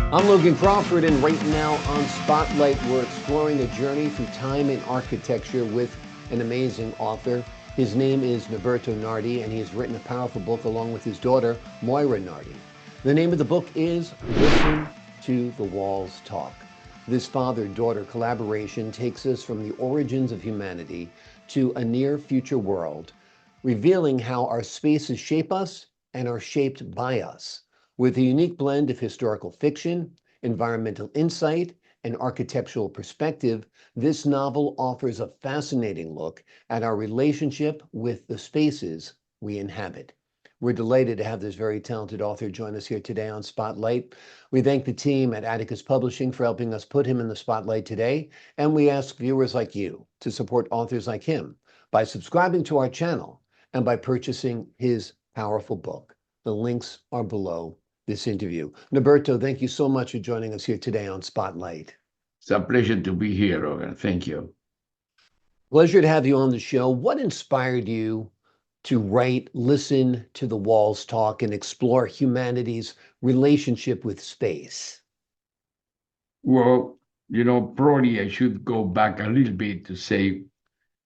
I'm Logan Crawford, and right now on Spotlight, we're exploring a journey through time and architecture with an amazing author. His name is Norberto Nardi, and he has written a powerful book along with his daughter, Moira Nardi. The name of the book is Listen to the Walls Talk. This father-daughter collaboration takes us from the origins of humanity to a near-future world, revealing how our spaces shape us and are shaped by us. With a unique blend of historical fiction, environmental insight, and architectural perspective, this novel offers a fascinating look at our relationship with the spaces we inhabit. We're delighted to have this very talented author join us here today on Spotlight. We thank the team at Atticus Publishing for helping us put him in the spotlight today, and we ask viewers like you to support authors like him by subscribing to our channel and by purchasing his powerful book. The links are below this interview. Norberto, thank you so much for joining us here today on Spotlight. It's a pleasure to be here, Logan. Thank you. Pleasure to have you on the show. What inspired you to write Listen to the Walls Talk and explore humanity's relationship with space? Well, probably I should go back a little bit to say,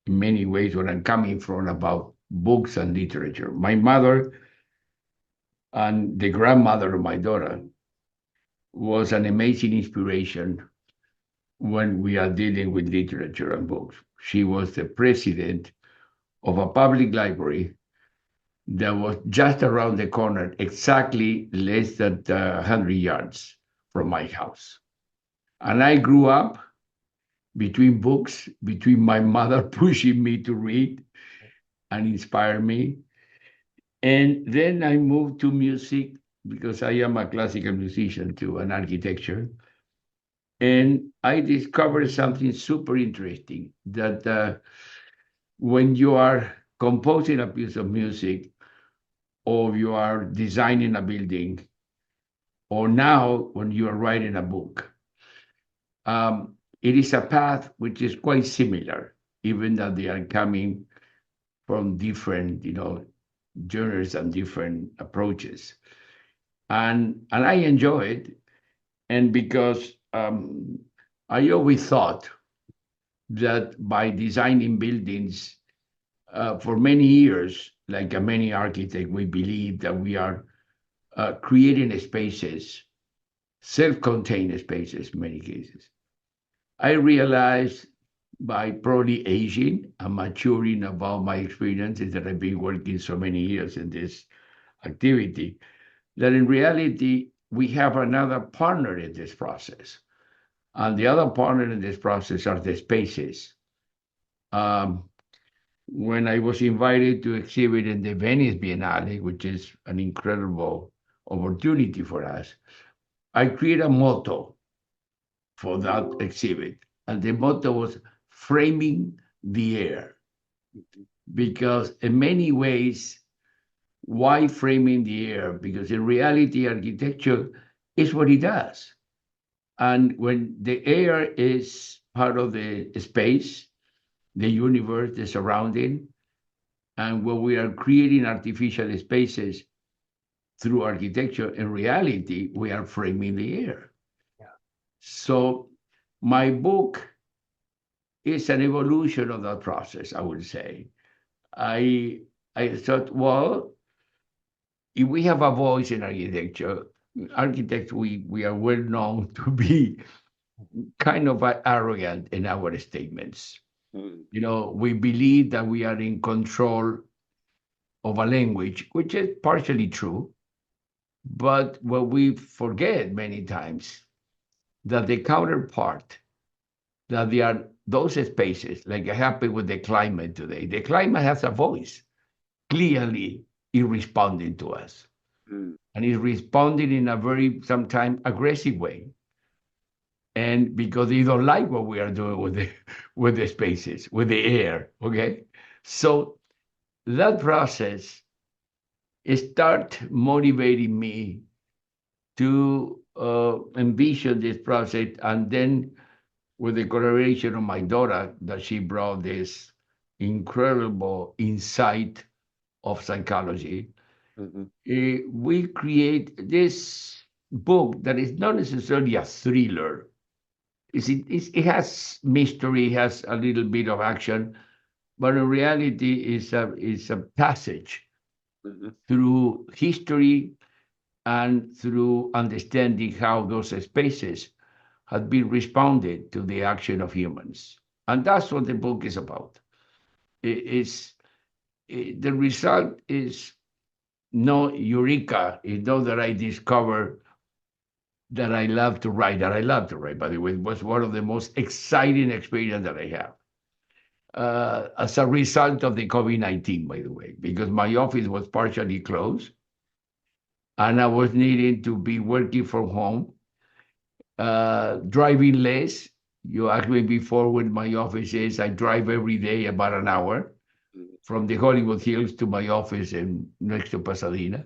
in many ways, where I'm coming from about books and literature. My mother and the grandmother of my daughter was an amazing inspiration when we are dealing with literature and books. She was the president of a public library that was just around the corner, exactly less than 100 yards from my house. And I grew up between books, between my mother pushing me to read and inspire me. And then I moved to music because I am a classical musician too, and architecture. And I discovered something super interesting that when you are composing a piece of music, or you are designing a building, or now when you are writing a book, it is a path which is quite similar, even though they are coming from different, genres and different approaches. And I enjoy it, and because I always thought that by designing buildings for many years, like many architects, we believe that we are creating spaces, self-contained spaces in many cases. I realized by probably aging and maturing about my experiences that I've been working so many years in this activity, that in reality, we have another partner in this process. And the other partner in this process are the spaces. When I was invited to exhibit in the Venice Biennale, which is an incredible opportunity for us, I created a motto for that exhibit. And the motto was framing the air. Because in many ways, why framing the air? Because in reality, architecture is what it does. And when the air is part of the space, the universe, the surrounding, and when we are creating artificial spaces through architecture, in reality, we are framing the air. Yeah. So my book is an evolution of that process, I would say. I thought, well, if we have a voice in architecture, architects, we are well known to be kind of arrogant in our statements. We believe that we are in control of a language, which is partially true. But what we forget many times, that the counterpart, that they are those spaces, like it happened with the climate today. The climate has a voice. Clearly, it responding to us. And it's responding in a very, sometimes, aggressive way. And because they don't like what we are doing with the spaces, with the air, okay? So that process start motivating me to envision this project. And then with the collaboration of my daughter, that she brought this incredible insight of psychology, we create this book that is not necessarily a thriller. It has mystery, has a little bit of action, but in reality is a passage through history and through understanding how those spaces have been responded to the action of humans. And that's what the book is about. The result is no eureka. It's not that I discover that I love to write, by the way. It was one of the most exciting experiences that I have. As a result of the COVID-19, by the way, because my office was partially closed and I was needing to be working from home, driving less. You asked me before when my office is, I drive every day about an hour from the Hollywood Hills to my office next to Pasadena.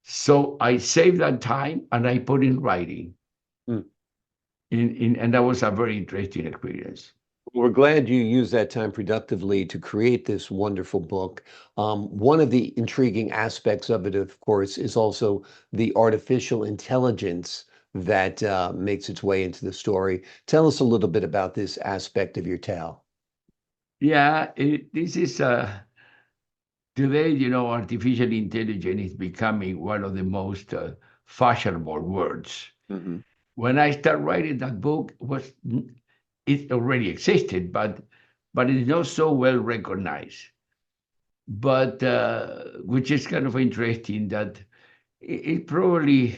So I saved that time and I put in writing. And that was a very interesting experience. We're glad you used that time productively to create this wonderful book. One of the intriguing aspects of it, of course, is also the artificial intelligence that makes its way into the story. Tell us a little bit about this aspect of your tale. Yeah, this is today, artificial intelligence is becoming one of the most fashionable words. When I started writing that book, it already existed, but it's not so well recognized. But which is kind of interesting that it probably,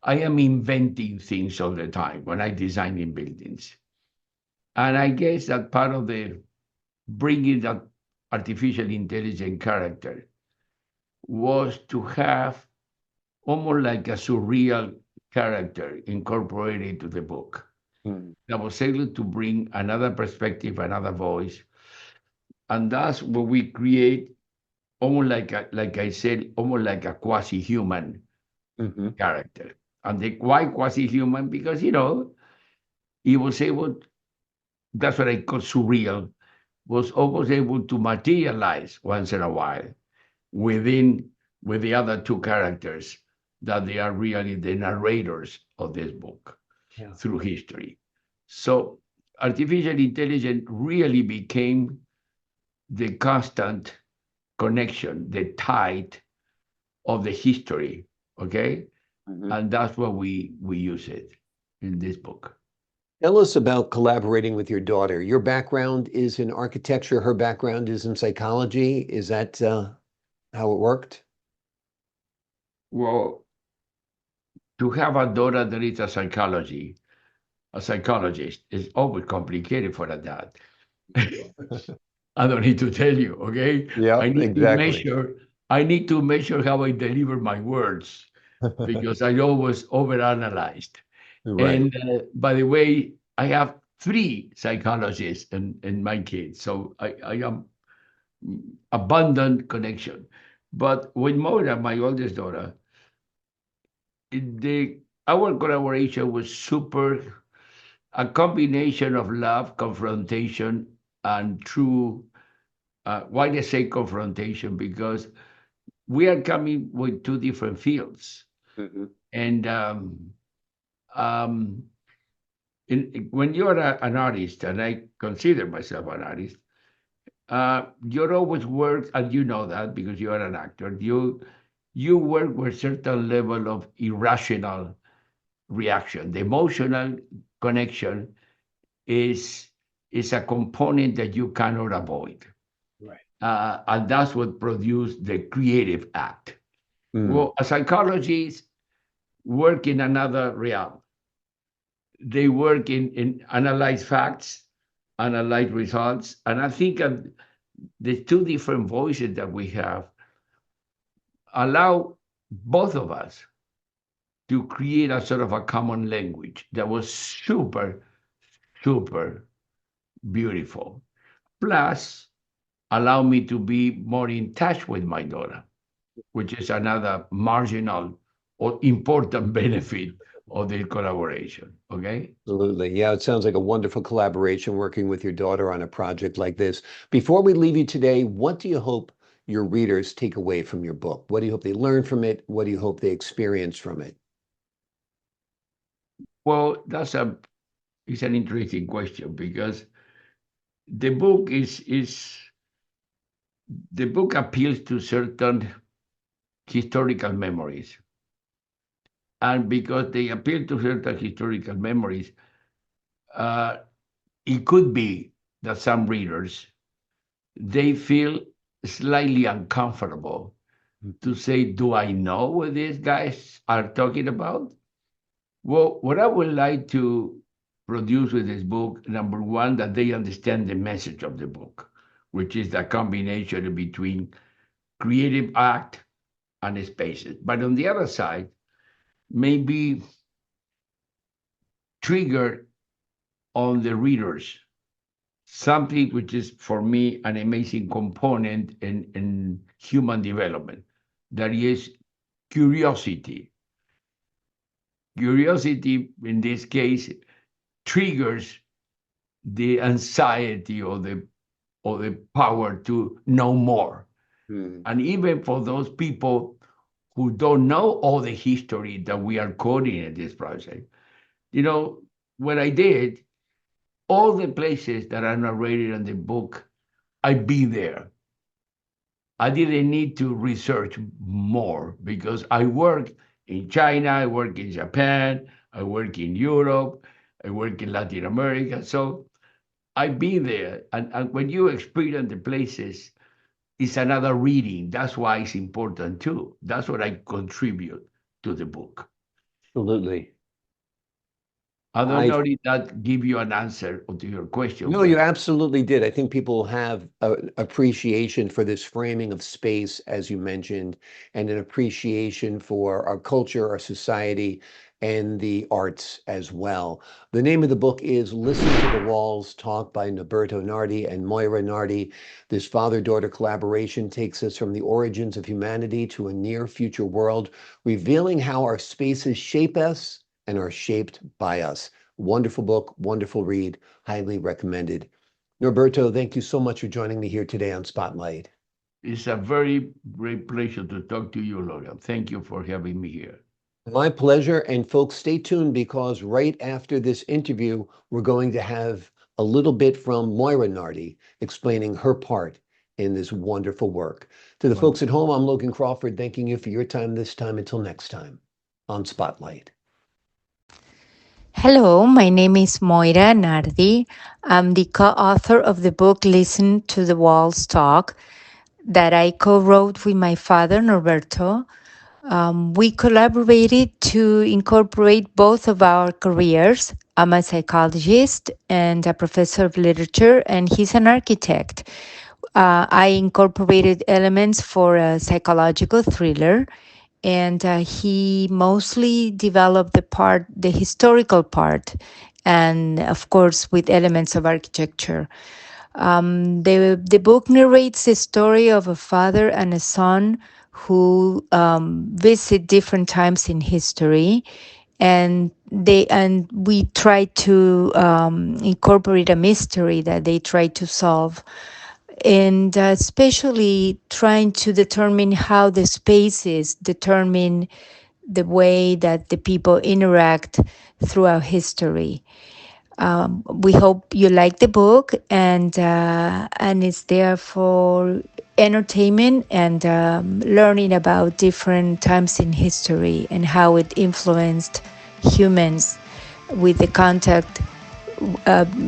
I am inventing things all the time when I design in buildings. And I guess that part of the bringing that artificial intelligent character was to have almost like a surreal character incorporated into the book. That was able to bring another perspective, another voice. And that's what we create, almost like I said, almost like a quasi-human character. And why quasi-human? Because, he was able, that's what I call surreal, was almost able to materialize once in a while with the other two characters that they are really the narrators of this book through history. So artificial intelligence really became the constant connection, the tide of the history, okay? And that's what we use it in this book. Tell us about collaborating with your daughter. Your background is in architecture, her background is in psychology. Is that how it worked? Well, to have a daughter that is a psychologist is always complicated for a dad. I don't need to tell you, okay? Yeah, exactly. I need to measure how I deliver my words because I always overanalyzed. Right. And by the way, I have 3 psychologists in my kids, so I am abundant connection. But with Moira, my oldest daughter, our collaboration was super, a combination of love, confrontation, and true. Why do I say confrontation? Because we are coming with 2 different fields, and when you're an artist, and I consider myself an artist, you're always work, and you know that because you are an actor. You work with a certain level of irrational reaction. The emotional connection is a component that you cannot avoid. Right. And that's what produced the creative act. Well, a psychologist work in another realm. They work in analyze facts, analyze results, and I think the 2 different voices that we have allow both of us to create a sort of a common language that was super, super beautiful. Plus, allow me to be more in touch with my daughter, which is another marginal or important benefit of the collaboration, okay? Absolutely. Yeah, it sounds like a wonderful collaboration working with your daughter on a project like this. Before we leave you today, what do you hope your readers take away from your book? What do you hope they learn from it? What do you hope they experience from it? Well, it's an interesting question because the book is the book appeals to certain historical memories. And because they appeal to certain historical memories, uh, it could be that some readers they feel slightly uncomfortable to say, "Do I know what these guys are talking about?" Well, what I would like to produce with this book, number one, that they understand the message of the book, which is the combination between creative act and spaces. But on the other side, maybe trigger on the readers something which is for me an amazing component in human development. That is curiosity. Curiosity in this case triggers the anxiety or the power to know more. And even for those people who don't know all the history that we are coding in this project, you know, what I did, all the places that are narrated in the book, I've been there. I didn't need to research more because I work in China, I work in Japan, I work in Europe, I work in Latin America. So I've been there. And when you experience the places, it's another reading. That's why it's important too. That's what I contribute to the book. Absolutely. I don't I know if that give you an answer to your question, No, but you absolutely did. I think people have an appreciation for this framing of space, as you mentioned, and an appreciation for our culture, our society, and the arts as well. The name of the book is Listen to the Walls Talk by Norberto Nardi and Moira Nardi. This father-daughter collaboration takes us from the origins of humanity to a near future world, revealing how our spaces shape us and are shaped by us. Wonderful book, wonderful read, highly recommended. Norberto, thank you so much for joining me here today on Spotlight. it's a very great pleasure to talk to you, Logan. Thank you for having me here. My pleasure. And folks, stay tuned because right after this interview, we're going to have a little bit from Moira Nardi explaining her part in this wonderful work. To the folks at home, I'm Logan Crawford, thanking you for your time this time. Until next time on Spotlight. Hello, my name is Moira Nardi. I'm the co author of the book Listen to the Walls Talk that I co wrote with my father, Norberto. We collaborated to incorporate both of our careers. I'm a psychologist and a professor of literature, and he's an architect. I incorporated elements for a psychological thriller, and he mostly developed the historical part, and of course with elements of architecture. The book narrates the story of a father and a son who visit different times in history, and we try to incorporate a mystery that they try to solve, and especially trying to determine how the spaces determine the way that the people interact throughout history. We hope you like the book, and it's there for entertainment and learning about different times in history and how it influenced humans with the contact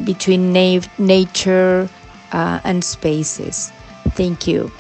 between nature and spaces. Thank you.